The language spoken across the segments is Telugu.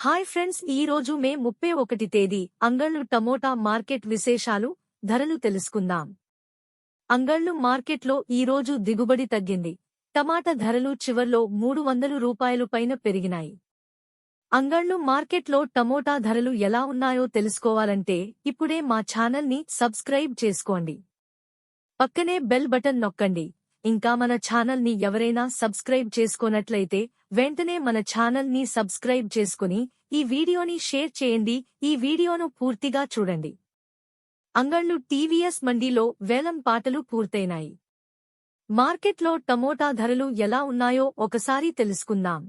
హాయ్ ఫ్రెండ్స్, ఈ రోజు మే 31 తేదీ అంగళ్ళు టమోటా మార్కెట్ విశేషాలు, ధరలు తెలుసుకుందాం. అంగళ్ళు మార్కెట్లో ఈ రోజు దిగుబడి తగ్గింది. టమాటా ధరలు చివర్లో 300 రూపాయలు పైన పెరిగినాయి. అంగళ్ళు మార్కెట్లో టమోటా ధరలు ఎలా ఉన్నాయో తెలుసుకోవాలంటే ఇప్పుడే మా ఛానల్ని సబ్స్క్రైబ్ చేసుకోండి. పక్కనే బెల్ బటన్ నొక్కండి. ఇంకా మన ఛానల్ని ఎవరైనా సబ్స్క్రైబ్ చేసుకోనట్లయితే వెంటనే మన ఛానల్ని సబ్స్క్రైబ్ చేసుకుని ఈ వీడియోని షేర్ చేయండి. ఈ వీడియోను పూర్తిగా చూడండి. అంగళ్ళు టీవీఎస్ మండీలో వేలం పాటలు పూర్తయినాయి. మార్కెట్లో టమోటా ధరలు ఎలా ఉన్నాయో ఒకసారి తెలుసుకుందాం.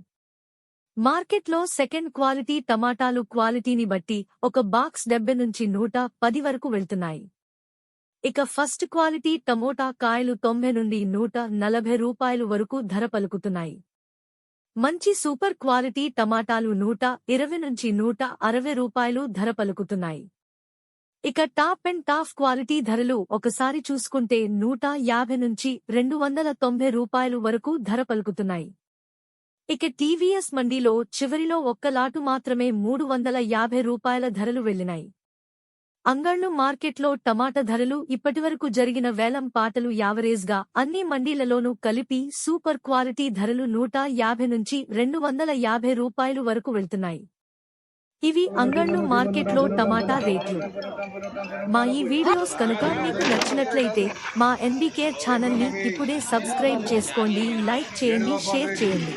మార్కెట్లో సెకండ్ క్వాలిటీ టమాటాలు క్వాలిటీని బట్టి ఒక బాక్స్ 70 నుంచి 110 వరకు వెళ్తున్నాయి. ఇక ఫస్ట్ క్వాలిటీ టమోటా కాయలు 90 నుండి 140 రూపాయలు వరకు ధర పలుకుతున్నాయి. మంచి సూపర్ క్వాలిటీ టమాటాలు 120 నుంచి 160 రూపాయలు ధర పలుకుతున్నాయి. ఇక టాప్ అండ్ టాప్ క్వాలిటీ ధరలు ఒకసారి చూసుకుంటే 150 నుంచి 290 రూపాయలు వరకు ధర పలుకుతున్నాయి. ఇక టీవీఎస్ మండీలో చివరిలో ఒక్క లాటు మాత్రమే 350 రూపాయల ధరలు వెళ్లినాయి. అంగళ్ళు మార్కెట్లో టమాటా ధరలు ఇప్పటివరకు జరిగిన వేలం పాటలు యావరేజ్గా అన్ని మండీలలోనూ కలిపి సూపర్ క్వాలిటీ ధరలు 150 నుంచి 250 రూపాయలు వరకు వెళ్తున్నాయి. ఇవి అంగళ్ళు మార్కెట్లో టమాటా రేట్లు. మా ఈ వీడియోస్ కనుక మీకు నచ్చినట్లయితే మా ఎన్బీకేర్ ఛానల్ని ఇప్పుడే సబ్స్క్రైబ్ చేసుకోండి, లైక్ చేయండి, షేర్ చేయండి.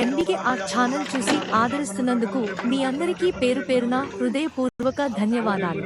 ఎన్బీకేఆర్ ఛానల్ చూసి ఆదరిస్తున్నందుకు మీ అందరికీ పేరు పేరున హృదయపూర్వక ధన్యవాదాలు.